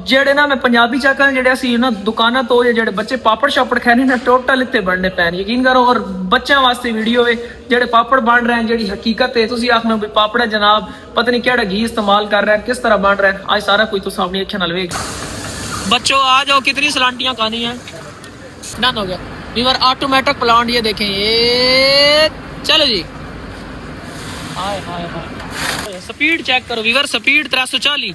ਜਿਹੜੇ ਨਾ ਮੈਂ ਪੰਜਾਬੀ ਚਾਕਾਂ ਜਿਹੜੇ ਅਸੀਂ ਨਾ ਦੁਕਾਨਾਂ ਤੋਂ ਜਿਹੜੇ ਬੱਚੇ ਪਾਪੜ ਸ਼ਾਪੜ ਖਾਣੇ ਨਾ ਟੋਟਲ ਇੱਥੇ ਬਣਨੇ ਪੈਣ ਯਕੀਨ ਕਰੋ। ਔਰ ਬੱਚਿਆਂ ਵਾਸਤੇ ਵੀਡੀਓ ਹੈ ਜਿਹੜੇ ਪਾਪੜ ਬਣ ਰਹੇ ਹਨ, ਜਿਹੜੀ ਹਕੀਕਤ ਹੈ। ਤੁਸੀਂ ਆਖਣਾ ਵੀ ਪਾਪੜ ਹੈ ਜਨਾਬ, ਪਤਾ नहीं ਕਿਹੜਾ घी इस्तेमाल कर रहे हैं, किस तरह बन रहे हैं, आज सारा कुछ तो सामने अखियां नाल वेख। बच्चों आ जाओ, कितनी सलांटियां खानी है। डन हो गया वीवर, ऑटोमेटिक प्लांट ये देखें ये, चलो जी। हाय हाय हाय, स्पीड चेक करो वीवर, स्पीड 340।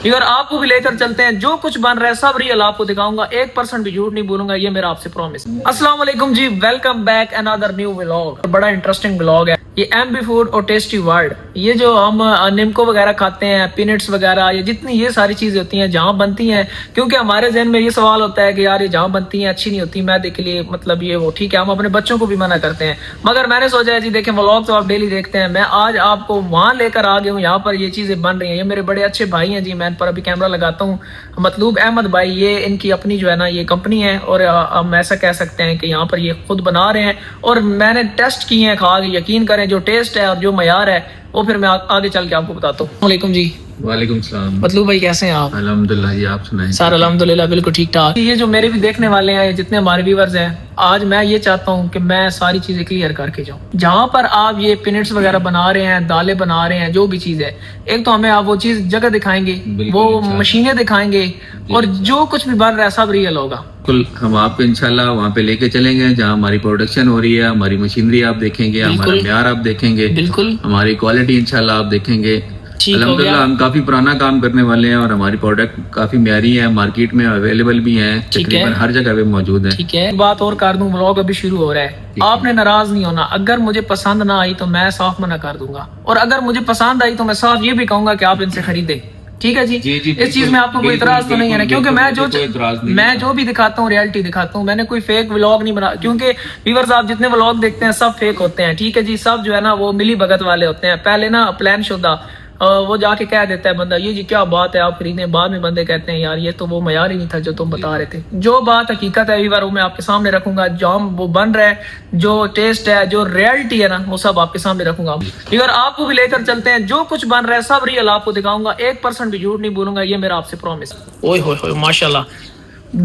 वीवर आपको भी लेकर चलते हैं, जो कुछ बन रहा है सब रियल आपको दिखाऊंगा, 1% भी झूठ नहीं बोलूंगा, ये मेरा आपसे प्रॉमिस। अस्सलाम वालेकुम जी, welcome back another new vlog. बड़ा इंटरेस्टिंग व्लॉग है ये, एमबी फूड और टेस्टी वर्ल्ड। ये जो हम निमको वगैरह खाते हैं, पीनट्स वगैरह, ये जितनी ये सारी चीजें होती हैं जहाँ बनती हैं, क्योंकि हमारे जहन में ये सवाल होता है कि यार ये जहाँ बनती हैं अच्छी नहीं होती, मैदे के लिए मतलब ये वो ठीक है, हम अपने बच्चों को भी मना करते हैं। मगर मैंने सोचा है जी देखें व्लॉग तो आप डेली देखते हैं, मैं आज आपको वहाँ लेकर आ गया हूँ, यहाँ पर ये चीजें बन रही हैं। ये मेरे बड़े अच्छे भाई हैं जी, मैं इन पर अभी कैमरा लगाता हूँ, मतलूब अहमद भाई, ये इनकी अपनी जो है ना ये कंपनी है, और हम ऐसा कह सकते हैं कि यहाँ पर ये खुद बना रहे हैं, और मैंने टेस्ट किए हैं, खा के यकीन करें जो टेस्ट है और जो मयार है वो फिर मैं आगे चल के आपको बताता हूँ। वालेकुम जी। वालेकुम सलाम। मतलूब भाई कैसे हैं आप? अल्हम्दुलिल्लाह जी, आप सुनाएं? सर अल्हम्दुलिल्लाह बिल्कुल ठीक ठाक। ये जो मेरे भी देखने वाले हैं, जितने हमारे व्यूअर्स हैं, आज मैं ये चाहता हूँ कि मैं सारी चीजें क्लियर करके जाऊँ। जहाँ पर आप ये पीनट्स वगैरह बना रहे हैं, दालें बना रहे हैं, जो भी चीज है, एक तो हमें आप वो चीज जगह दिखाएंगे, वो मशीनें दिखाएंगे, और जो कुछ भी बन रहा है सब रियल होगा। बिल्कुल, हम आपको इंशाल्लाह वहाँ पे लेके चलेंगे जहाँ हमारी प्रोडक्शन हो रही है, हमारी मशीनरी आप देखेंगे, हमारा म्यार आप देखेंगे, बिल्कुल हमारी क्वालिटी इंशाल्लाह आप देखेंगे। अल्हम्दुलिल्लाह हम काफी पुराना काम करने वाले हैं और हमारी प्रोडक्ट काफी म्यारी है, मार्केट में अवेलेबल भी है, तकरीबन हर जगह पे मौजूद है। ठीक है, बात और कर दूं, व्लॉग अभी शुरू हो रहा है, आपने नाराज नहीं होना। अगर मुझे पसंद ना आई तो मैं साफ मना कर दूंगा, और अगर मुझे पसंद आई तो मैं साफ ये भी कहूंगा कि आप इनसे खरीदे। ठीक है जी, इस चीज में आपको कोई इतराज तो नहीं है ना? क्योंकि मैं जो भी दिखाता हूँ रियलिटी दिखाता हूँ, मैंने कोई फेक व्लॉग नहीं बना, क्योंकि व्यूअर्स आप जितने व्लॉग देखते हैं सब फेक होते हैं। ठीक है जी, सब जो है ना वो मिली भगत वाले होते हैं, पहले ना प्लान शुदा वो जाके कह देता है बंदा, ये जी क्या बात है आप खरीदें, बाद में बंदे कहते हैं यार ये तो वो मयार ही नहीं था जो तुम बता रहे थे। जो बात हकीकत है व्यूअर वो मैं आपके सामने रखूंगा, जो हम वो बन रहा है, जो टेस्ट है, जो रियलिटी है ना, वो सब आपके सामने रखूंगा। व्यूअर आपको भी लेकर चलते हैं, जो कुछ बन रहा है सब रियल आपको दिखाऊंगा, 1% भी झूठ नहीं बोलूंगा, ये मेरा आपसे प्रॉमिस। ओए होए होए माशाल्लाह,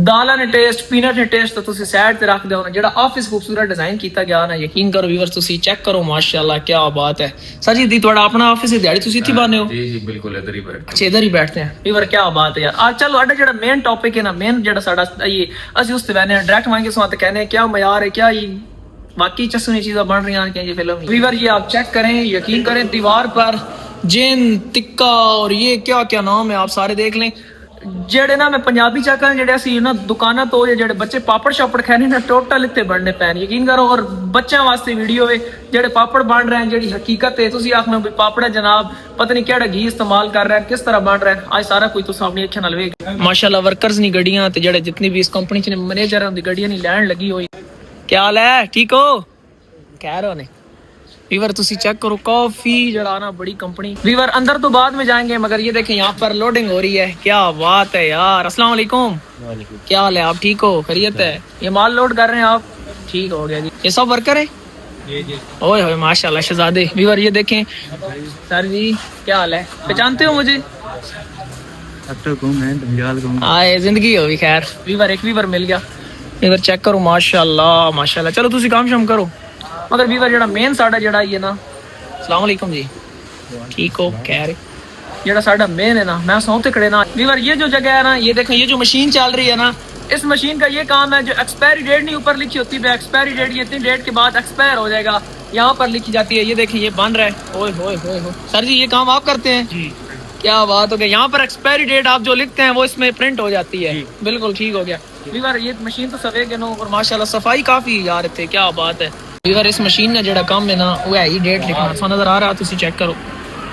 दाला ने टेस्ट, पीनट ने टेस्ट तो तुसी साइड ते रख दो ना, जेड़ा ऑफिस खूबसूरत डिजाइन कीता गया ना, यकीन करो व्यूअर्स तुसी चेक करो माशाल्लाह क्या बात है। सर जी दी थोड़ा अपना ऑफिस है, दिहाड़ी तुसी इत्थे बाने हो? जी जी बिल्कुल, इधर ही बैठते हैं। अच्छा इधर ही बैठते हैं व्यूअर, क्या बात है यार। आज चलो अड्डा जेड़ा मेन टॉपिक है ना, मेन जेड़ा साडा ये असि उस ते बहने डायरेक्ट वहां के साथ कहने क्या मयार है, क्या ये वाकई चस्सनी चीजें बन रही हैं क्या ये फिल्म। व्यूअर ये आप चेक करें, यकीन करें, दीवार पर जिन टिक्का और ये क्या क्या नाम है आप सारे देख लें। ਜਿਹੜੇ ਨਾ ਮੈਂ ਪੰਜਾਬੀ ਚਾਕਾਂ ਜਿਹੜੇ ਅਸੀਂ ਨਾ ਦੁਕਾਨਾਂ ਤੋਂ ਜਿਹੜੇ ਬੱਚੇ ਪਾਪੜ ਸ਼ਾਪੜ ਖਾਣੇ ਨਾ ਟੋਟਲ ਇੱਥੇ ਬਣਨੇ ਪੈਣ ਯਕੀਨ ਕਰੋ। ਔਰ ਬੱਚਿਆਂ ਵਾਸਤੇ ਵੀਡੀਓ ਹੈ, ਜਿਹੜੇ ਪਾਪੜ ਬਣ ਰਹੇ ਹਨ, ਜਿਹੜੀ ਹਕੀਕਤ ਹੈ। ਤੁਸੀਂ ਆਖਣਾ ਵੀ ਪਾਪੜ ਹੈ ਜਨਾਬ, ਪਤਾ ਨਹੀਂ ਕਿਹੜਾ घी इस्तेमाल कर रहा है, किस तरह बन रहा है, आज सारा कुछ तो सामने अखियां नाल वेख। माशाल्लाह वर्कर्स नहीं गड्डियां ते ਜਿਹੜੇ जितनी भी इस कंपनी च मैनेजर हैं उनकी गड्डियां नहीं लैन लगी हुई। क्या हाल है, ठीक हो? कह रहे हो ने वीवर तुसी चेक करो, काफी जड़ा ना बड़ी कंपनी। वीवर अंदर तो बाद में जाएंगे, मगर ये देखें यहाँ पर लोडिंग हो रही है, क्या बात है यार। अस्सलाम वालेकुम, क्या हाल है, आप ठीक हो? खैरियत है? ये माल लोड कर रहे हैं आप? ठीक हो गया जी, ये सब वर्कर है? ओए होए माशाल्लाह शहजादे। वीवर ये देखें, सर जी क्या हाल है, पहचानते हो मुझे? आए जिंदगी हो भी खैर। वीवर एक वीवर मिल गया, वीवर चेक करो माशाल्लाह माशाल्लाह। चलो तुसी काम शाम करो, मगर वीवर जेड़ा मेन साडा जेड़ा ये ना, अस्सलाम वालेकुम जी, ठीक हो? खैर जेड़ा साडा मेन है ना, मैं सौते खड़े ना वीवर, ये जो जगह है ना, ये देखें ये जो मशीन चल रही है ना, इस मशीन का ये काम है, जो एक्सपायरी डेट नहीं ऊपर लिखी होती है, एक्सपायरी डेट ये इतनी डेट के बाद एक्सपायर हो जाएगा, यहाँ पर लिखी जाती है। ये देखें ये बन रहा है। ओए होए होए होए, सर जी ये काम आप करते हैं जी? क्या बात हो गई, यहाँ पर एक्सपायरी डेट आप जो लिखते हैं वो इसमें प्रिंट हो जाती है। बिल्कुल ठीक हो गया वीवर, ये मशीन तो सवे के नो, और माशाल्लाह सफाई काफी यार थे, क्या बात है वीवर। इस मशीन ने जेड़ा काम है ना वो है ही डेट लिखना, सा नजर आ रहा, तुसी चेक करो,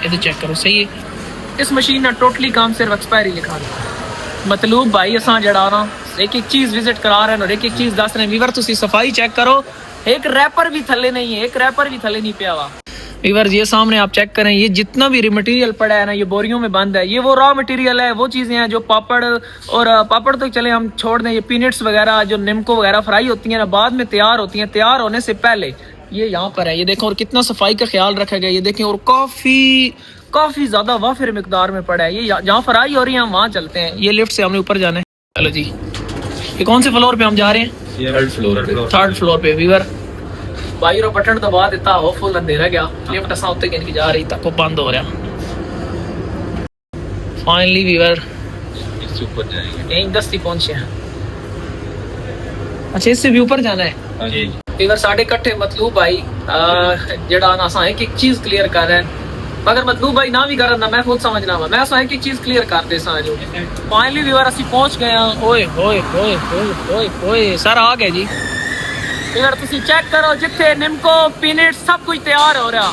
ये चेक करो सही है। इस मशीन ने टोटली काम सिर्फ एक्सपायरी लिखा, मतलूब भाई असा जड़ा ना एक एक चीज विजिट करा रहे हैं और एक एक चीज दस रहे हैं। वीवर तुसी सफाई चेक करो, एक रैपर भी थले नहीं है, एक रैपर भी थले नहीं पिया हुआ। वीवर ये सामने आप चेक करें, ये जितना भी मटेरियल पड़ा है ना, ये बोरियों में बंद है, ये वो रॉ मटेरियल है, वो चीजें हैं जो पापड़, और पापड़ तो चले हम छोड़ दें, ये पीनट्स वगैरह जो निमको वगैरह फ्राई होती है ना, बाद में तैयार होती हैं, तैयार होने से पहले ये यहाँ पर है। ये देखें, और कितना सफाई का ख्याल रखा गया, ये देखें, और काफी काफी ज्यादा वाफिर मिकदार में पड़ा है। ये जहाँ फ्राई हो रही है हम वहाँ चलते हैं। ये लिफ्ट से हमने ऊपर जाना है। चलो जी, ये कौन से फ्लोर पे हम जा रहे हैं? थर्ड फ्लोर पे वीवर। भाई रो बटन दबा देता हो, फुल अंधेरा गया। लिफ्ट असा उत्ते गिन की जा रही तक वो बंद हो रहा। फाइनली वीवर इससे ऊपर जाएंगे, यहीं दस्ती पहुंचे हैं। अच्छा, इससे भी ऊपर जाना है। वीवर साढ़े कट्ठे मतलूब भाई जड़ा ना असा एक चीज क्लियर कर रहे हैं, मगर मतलूब भाई ना भी करन ना मैं खुद समझना वा, मैं असा एक चीज क्लियर कर दे सा जो फाइनली वीवर असि पहुंच गए हैं। ओए ओए ओए ओए ओए ओए सर आ गए जी। वीवर तुसी चेक करो, जिथे निम्को पीनट सब कुछ तैयार हो रहा।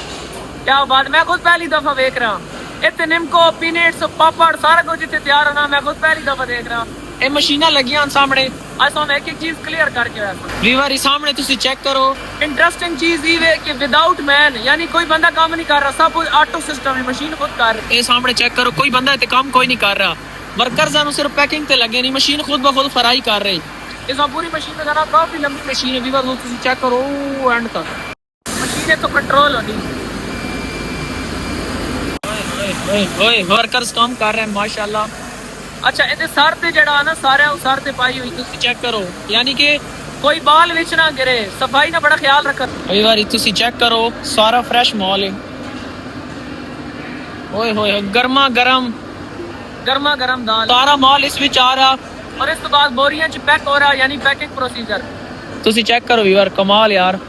क्या बात, मैं खुद पहली दफा देख रहा। इतने निम्को पीनट्स पापड़ सारा कुछ इतने तैयार होना मैं खुद पहली दफा देख रहा। ये मशीना लगी सामने, अस हम एक एक चीज क्लियर करके वीवर ये सामने तुसी चेक करो। इंटरेस्टिंग चीज ये है कि विदाउट मैन, यानी कोई बंदा काम नहीं कर रहा, सब कुछ ऑटो सिस्टम है, मशीन खुद कर रही। ये सामने चेक करो, कोई बंदा इतने काम कोई नहीं कर रहा। वर्कर्स सिर्फ पैकिंग ते लगे नहीं, मशीन खुद ब खुद फ्राई कर रही। इस पूरी मशीन में जाना, काफी लंबी मशीन है वीवर, तुसी चेक करो एंड तक मशीन तो कंट्रोल होनी। वर्कर्स काम कर रहे हैं माशाल्लाह। अच्छा, ये सर ते जड़ा ना सारे सर ते पाई हुई तुसी चेक करो, यानी कि कोई बाल विच ना गिरे, सफाई ना बड़ा ख्याल रख। कई बार तुसी चेक करो, सारा फ्रेश माल है। ओए होए गर्मा गरम दाल, सारा माल इस विच आ रहा और इस तो बाद बोरियां च पैक हो रहा, यानी पैकिंग प्रोसीजर तुसी चेक करो वीवर, कमाल यार।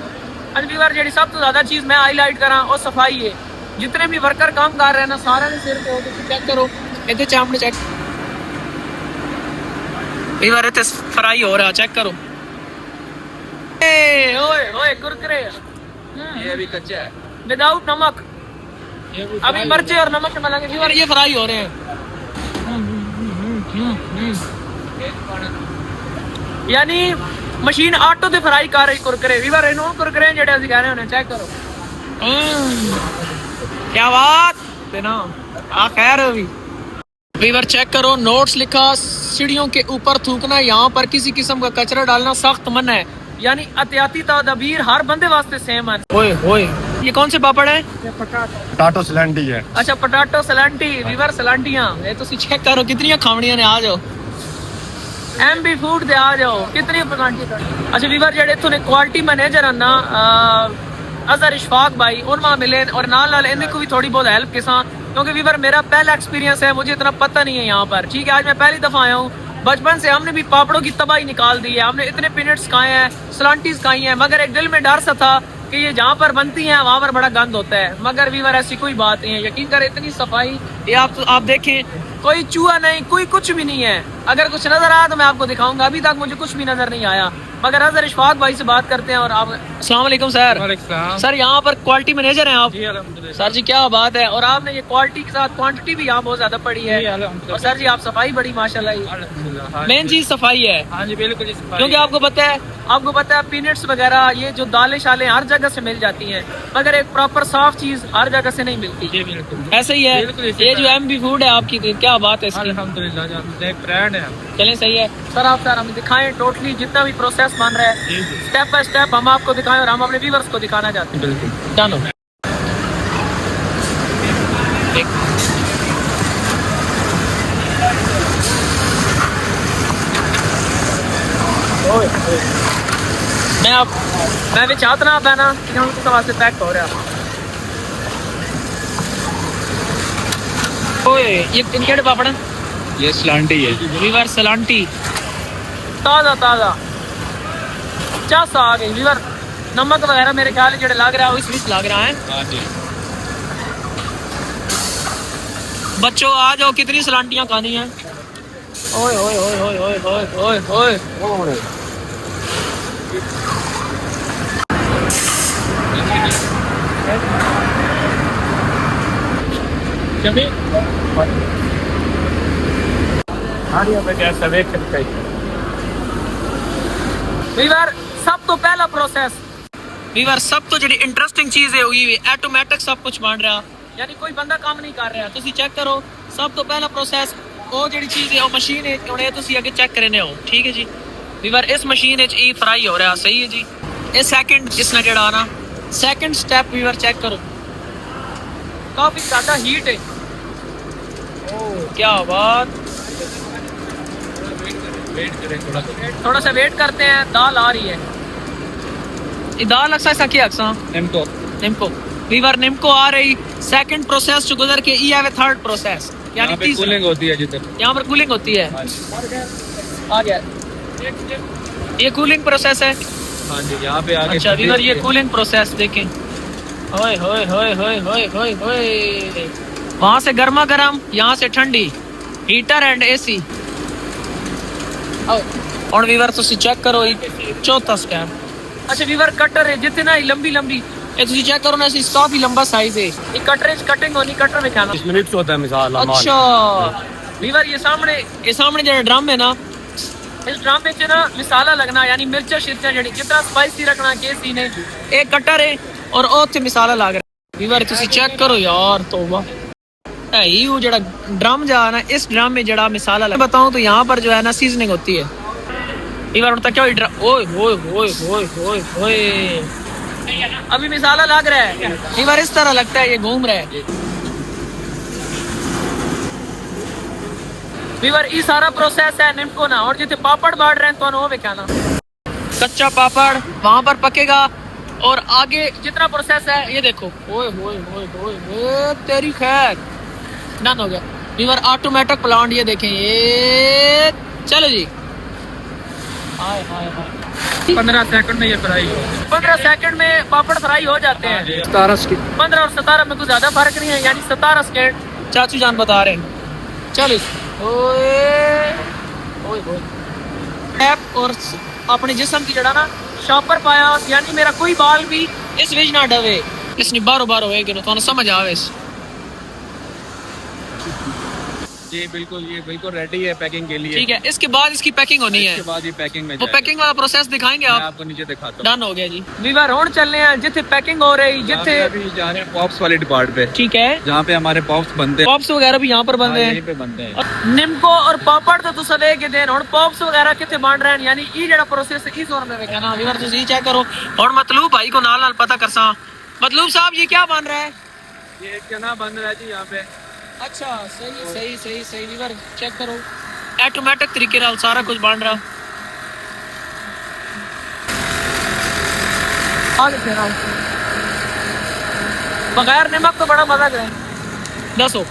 अज वीवर जेडी सब तो ज्यादा चीज मैं हाईलाइट करा वो सफाई है। जितने भी वर्कर काम कर रहे हैं ना सारे ने सिर पे तुसी चेक करो, इधर चामड़े चेक वीवर इतने फ्राई हो रहा, चेक करो। ओए ओए कुरकुरे, ये अभी कच्चा है विदाउट नमक, अभी मिर्चे और नमक मिलाएंगे वीवर, ये फ्राई हो रहे हैं। यानी मशीन आटो ते फ्राई कर रही कुरकुरे वीवर, इनो कुरकुरे जेडे असि कह रहे होने, चेक करो। क्या बात देना आ खैर अभी वीवर चेक करो, नोट्स लिखा, सीढ़ियों के ऊपर थूकना, यहाँ पर किसी किस्म का कचरा डालना सख्त मना है, यानी एहतियाती तदबीर हर बंदे वास्ते सेम है। ओए ओए ये कौन से पापड़ है? पटाटो सलांटी है। अच्छा पटाटो सलांटी वीवर, सलांटियां ये तुसी चेक करो कितनी खावणियां ने, आ जाओ एमबी फूड दे आ जाओ कितनी सलांटी। अच्छा वीवर जेडे इथों ने क्वालिटी मैनेजर है ना अजहर इशफाक भाई, उनमें मिले और नाल इन्हें को भी थोड़ी बहुत हेल्प के साथ, क्योंकि वीवर मेरा पहला एक्सपीरियंस है, मुझे इतना पता नहीं है यहाँ पर। ठीक है, आज मैं पहली दफा आया हूँ। बचपन से हमने भी पापड़ों की तबाही निकाल दी है, हमने इतने पीनट्स खाए हैं, सलांटीज खाई हैं, मगर एक दिल में डर सा था कि ये जहाँ पर बनती हैं वहाँ पर बड़ा गंद होता है। मगर वीवर ऐसी कोई बात नहीं है, यकीन करें इतनी सफाई, ये आप देखें कोई चूहा नहीं, कोई कुछ भी नहीं है। अगर कुछ नजर आया तो मैं आपको दिखाऊंगा, अभी तक मुझे कुछ भी नजर नहीं आया। मगर अजहर इशफाक भाई से बात करते हैं। और आप अस्सलाम वालेकुम सर। सर यहाँ पर क्वालिटी मैनेजर हैं आप? जी अल्हम्दुलिल्लाह। सर जी क्या बात है, और आपने ये क्वालिटी के साथ क्वांटिटी भी यहाँ बहुत ज्यादा पड़ी है। और सर जी आप सफाई बड़ी माशाल्लाह, मेन चीज सफाई है। हाँ जी बिल्कुल, क्योंकि आपको पता है पीनट्स वगैरह ये जो दालें शालें हर जगह से मिल जाती हैं, मगर एक प्रॉपर साफ चीज हर जगह से नहीं मिलती। ऐसे ही है ये जो एमबी फूड है आपकी, क्या बात है इसकी? अल्हम्दुलिल्लाह ब्रांड है। चलें सही है सर, आप सर हमें दिखाएं टोटली जितना भी प्रोसेस बन रहा है, स्टेप बाय स्टेप हम आपको दिखाएं और हम अपने व्यूअर्स को दिखाना चाहते हैं। बिल्कुल चलो। मैं भी चाहता ना पैना कि वास्ते पैक हो रहा। ओए ये किनके पापड़? ये सलांटी है वीवर, सलांटी ताजा ताजा चासा आ गई वीवर। नमक वगैरह मेरे ख्याल जो लग रहा है वो इस लग रहा है। बच्चों आ जाओ, कितनी सलांटियां खानी है। ओए ओए ओए ओए ओए ओए ओए ओए वीवर सब तो पहला प्रोसेस, वीवर सब तो जी इंटरेस्टिंग चीज है हुई ऑटोमेटिक सब कुछ बन रहा, यानी कोई बंदा काम नहीं कर रहा। तुसी चेक करो, सब तो पहला प्रोसेस वो जी चीज है वो मशीन है, उन्हें तुसी आगे चेक करने हो। ठीक है जी वीवर, इस मशीन है ई फ्राई हो रहा, सही है जी। इस सेकंड इसने जड़ा ना सेकंड स्टेप वीवर चेक करो, काफी ज्यादा हीट है। क्या बात, थोड़ा सा वेट करते हैं। दाल आ रही है, ये दाल अक्सा ऐसा क्या अक्सा निम्को वीवर निम्को आ रही। सेकंड प्रोसेस जो गुजर के ई है थर्ड प्रोसेस, यानी कूलिंग होती है जिधर, यहाँ पर कूलिंग होती है। आ गया, ये कूलिंग प्रोसेस है। हाँ जी, यहाँ पे आगे। अच्छा वीवर ये कूलिंग प्रोसेस देखें। होए होए होए होए होए होए होए, वहाँ से गर्मा गर्म, यहाँ से ठंडी, हीटर एंड एसी। और वीवर ਤੁਸੀਂ ਚੈੱਕ ਕਰੋ ਇਹ ਚੌਥਾ ਸਕੈਨ। ਅੱਛਾ ਵੀਵਰ ਕਟਰ ਹੈ ਜਿੱਤਨਾ ਹੀ ਲੰਬੀ ਲੰਬੀ, ਇਹ ਤੁਸੀਂ ਚੈੱਕ ਕਰੋ ਨਾ, ਇਸ ਕਾਫੀ ਲੰਬਾ ਸਾਈਜ਼ ਹੈ। ਇਹ ਕਟਰ ਵਿੱਚ ਕਟਿੰਗ ਹੋਣੀ, ਕਟਰ में खाना इसमें मिक्स होता है मिसाल। अच्छा वीवर ये सामने जो ड्रम है ना, इस ड्रम में ना मिसाला लगना, यानी मिर्चा शिरचा जड़ी जितना स्पाइसी रखना केसी ने, एक कटर है और ओथे मिसाला लग रहा है। वीवर ਤੁਸੀਂ चेक करो यार, तौबा है ही वो जड़ा ड्रम जा ना, इस ड्रम में जड़ा मिसाला लग, बताऊं तो यहाँ पर जो है ना सीजनिंग होती है। वीवर उनका क्या ओए होए होए होए होए होए, अभी मिसाला लग रहा है। वीवर इस तरह लगता है ये घूम रहा है। वीवर ये सारा प्रोसेस है निम्को ना, और जितने पापड़ बाढ़ रहे हैं तो वो क्या ना, कच्चा पापड़ वहां पर पकेगा। और आगे जितना प्रोसेस है ये देखो, ओए होए होए होए होए, तेरी खैर डन हो गया। वीवर ऑटोमेटिक प्लांट, ये देखें ये, चलो जी। हाय हाय हाय, 15 सेकंड में ये फ्राई। 15 सेकंड में पापड़ फ्राई हो जाते हैं। 15 और 17 में कुछ ज्यादा फर्क नहीं है, यानी 17 सेकंड चाचू जान बता रहे हैं। चलो ओए ओए ओए, टैप और अपने जिस्म की जड़ा ना शॉपर पाया, यानी मेरा कोई बाल भी इस विच ना डवे, इसने बारो बारो होएगी ना, तो समझ आवे इस। जी बिल्कुल, ये बिल्कुल रेडी है पैकिंग के लिए। ठीक है, इसके बाद इसकी पैकिंग होनी है। इसके बाद ये पैकिंग में वो पैकिंग वाला प्रोसेस दिखाएंगे मैं आप? आपको नीचे दिखाता हूँ। डन हो गया जी। वीवर हुन चलने हैं जिथे पैकिंग हो रही, जिथे अभी जा रहे हैं पॉप्स वाले डिपार्ट पे। ठीक है, जहाँ पे हमारे पॉप्स बनते हैं। पॉप्स वगैरह भी यहाँ पर बन रहे यहीं हैं। पे बनते हैं। और निम्को और पापड़ तो तुसा लेके देन, और पॉप्स वगैरह किथे बन रहे हैं, यानी ये जड़ा प्रोसेस इस और में कहना। वीवर तुसी चेक करो, और मतलूब भाई को नाल नाल पता करसा। मतलूब साहब ये क्या बन रहा है? ये चना बन रहा है जी यहाँ पे। अच्छा सही सही सही सही। वीवर चेक करो, ऑटोमेटिक तरीके नाल सारा कुछ बन रहा। आगे फिर बगैर नमक तो बड़ा मजा करें। दसो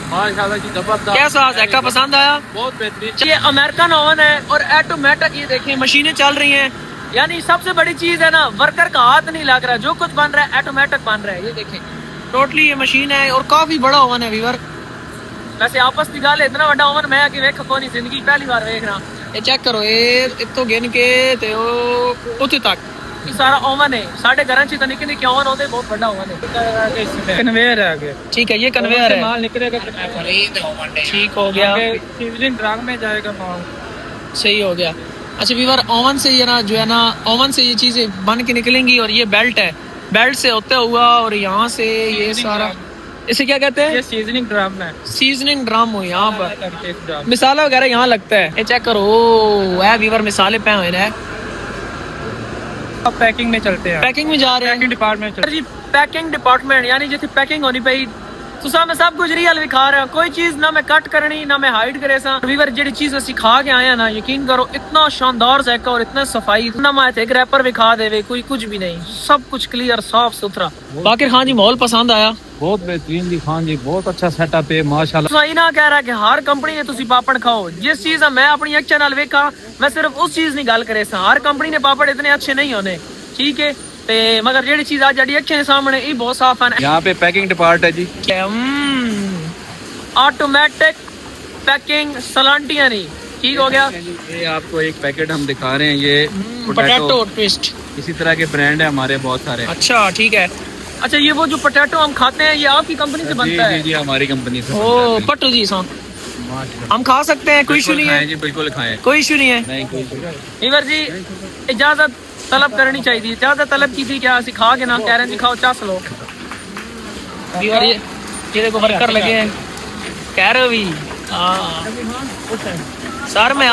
माशाल्लाह जी, जबरदस्त। कैसा जैका पसंद आया? बहुत बेहतरीन। ये अमेरिकन ओवन है और ऑटोमेटिक, ये देखें मशीनें चल रही हैं। यानी सबसे बड़ी चीज है ना, वर्कर का हाथ नहीं लग रहा, जो कुछ बन रहा है ऑटोमेटिक बन रहा है। ये देखें टोटली ये मशीन है, और काफी बड़ा ओवन है वीवर। वैसे आपस की गल इतना बड़ा ओवन मैं कि वेख को नहीं, जिंदगी पहली बार देख रहा। ये चेक करो, ये इतो गिन के ते उथे तक ये सारा ओवन है। साढ़े घर च तो निके निके ओवन होते, बहुत बड़ा ओवन है। कन्वेयर है आगे। ठीक है, ये कन्वेयर है, माल निकलेगा। ठीक हो गया। सीजनिंग ड्रम में जाएगा माल। सही हो गया। अच्छा वीवर ओवन से ये ना जो है ना, ओवन से ये चीजें बन के निकलेंगी, और ये बेल्ट है, बेल्ट से होते हुआ और यहाँ से ये सारा, इसे क्या कहते हैं? ये सीजनिंग ड्रम है। सीजनिंग ड्रम हो यहाँ पर, मिसाला वगैरह यहाँ लगता है। ये चेक करो, है वीवर मिसाले पे हुए हैं। अब पैकिंग में चलते हैं। पैकिंग में जा रहे हैं। पैकिंग डिपार्टमेंट जी, पैकिंग डिपार्टमेंट, यानी जिथे पैकिंग होनी पई तुसा मैं सब कुछ रियल विखा रहा हूं। कोई चीज ना मैं कट करनी, ना मैं हाइड करे सा। वीवर जेडी चीज असि खा के आए हैं ना, यकीन करो इतना शानदार जायका और इतना सफाई, ना मैं एक रैपर विखा देवे, कोई कुछ भी नहीं, सब कुछ क्लियर साफ सुथरा। बाकी खान जी माहौल पसंद आया? बहुत बेहतरीन जी खान जी, बहुत अच्छा सेटअप है माशाल्लाह। तुसा ना कह रहा कि हर कंपनी ने तुसी पापड़ खाओ, जिस चीज मैं अपनी अखियां नाल वेखा, मैं सिर्फ उस चीज नहीं गल करे सा। हर कंपनी ने पापड़ इतने अच्छे नहीं होने, ठीक है, ते मगर जेडी चीज आज जड़ी अखियां सामने ये बहुत साफ है। यहाँ पे पैकिंग डिपार्ट है जी। ऑटोमेटिक पैकिंग सलांटियां नहीं, ठीक हो गया। ये आपको एक पैकेट हम दिखा रहे हैं, ये पोटैटो ट्विस्ट, इसी तरह के ब्रांड है हमारे बहुत सारे। अच्छा ठीक है। अच्छा ये वो जो पोटैटो हम खाते हैं, ये आपकी कंपनी से बनता है? जी हमारी कंपनी से। ओ पट्टू जी सा हम खा सकते हैं, कोई इशू नहीं है जी? बिल्कुल खाएं, कोई इशू नहीं है। नहीं कोई। वीवर जी इजाजत तलब करनी चाहिए, इजाजत तलब की थी क्या? सिखा के ना कह रहे हैं खाओ, चास लो। वीवर ये देखो वर्कर लगे हैं, कह रहे हो भी। सर मैं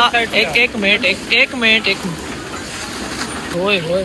एक मिनट ओए होए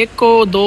1 2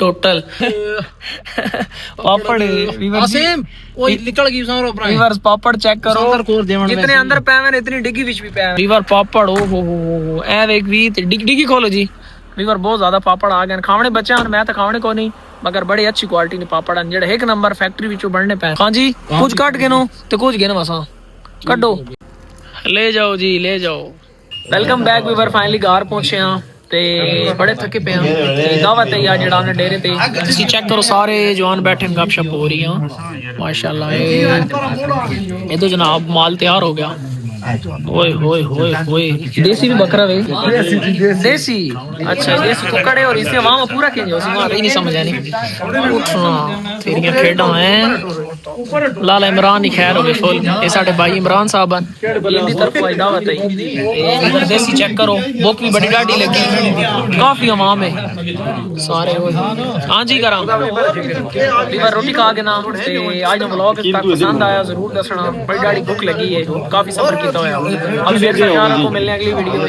ਟੋਟਲ ਪਾਪੜ ਆਸਿਮ ਉਹ ਨਿਕਲ ਗਈ ਸਾਰਾ ਭਰਾ ਵੀਵਰਸ ਪਾਪੜ ਚੈੱਕ ਕਰੋ ਜਿਤਨੇ ਅੰਦਰ ਪਏ ਹੋਏ ਨੇ ਇਤਨੀ ਡਿੱਗੀ ਵਿੱਚ ਵੀ ਪਏ ਹੋਏ ਵੀਵਰ ਪਾਪੜ ਓ ਹੋ ਐ ਵੇਖ ਵੀ ਤੇ ਡਿੱਗੀ ਖੋਲੋ ਜੀ ਵੀਵਰ ਬਹੁਤ ਜ਼ਿਆਦਾ ਪਾਪੜ ਆ ਗਏ ਨੇ ਖਾਵਣੇ ਬੱਚੇ ਹਨ ਮੈਂ ਤਾਂ ਖਾਵਣੇ ਕੋ ਨਹੀਂ ਮਗਰ ਬੜੀ ਅੱਛੀ ਕੁਆਲਿਟੀ ਨੇ ਪਾਪੜ ਹਨ ਜਿਹੜੇ ਇੱਕ ਨੰਬਰ ਫੈਕਟਰੀ ਵਿੱਚੋਂ ਬਣਨੇ ਪਏ ਹਾਂਜੀ ਕੁਝ ਕੱਟ ਕੇ ਨੋ ਤੇ ਕੁਝ ਗਏ ਨਾ ਵਸਾਂ ਕੱਢੋ ਲੈ ਜਾਓ ਜੀ ਲੈ ਜਾਓ ਵੈਲਕਮ ਬੈਕ ਵੀਵਰ ਫਾਈਨਲੀ ਘਰ ਪਹੁੰਚੇ ਆ ਤੇ ਬੜੇ ਥੱਕੇ ਪਏ ਆ ਤੇ ਦਾਵਤ ਹੈ ਜਿਹੜਾ ਉਹਨੇ ਡੇਰੇ ਤੇ ਤੁਸੀਂ ਚੈੱਕ ਕਰੋ ਸਾਰੇ ਜਵਾਨ ਬੈਠੇ ਨੇ ਗੱਪਸ਼ਪ ਹੋ ਰਹੀ ਆ ਮਾਸ਼ਾਅੱਲਾ ਇਹ तो जनाब माल तैयार हो गया ओए होए होए होए देसी भी बकरा वे देसी अच्छा देसी कुकड़े और इसे वहां पूरा खेल उसी वहां नहीं समझ आनी उठना तेरियां खेड़ा हैं लाला इमरान ही खैर हो गए फुल ये साडे भाई इमरान साहब इनकी तरफ आई दावत है इधर देसी चेक करो बुक भी बड़ी डाडी लगी काफी अवाम है सारे हां जी करा रोटी खा के ना आज ना व्लॉग तक पसंद आया जरूर दसना बड़ी डाडी भूख लगी है काफी सफर किया होया अब फिर को मिलने अगली वीडियो में।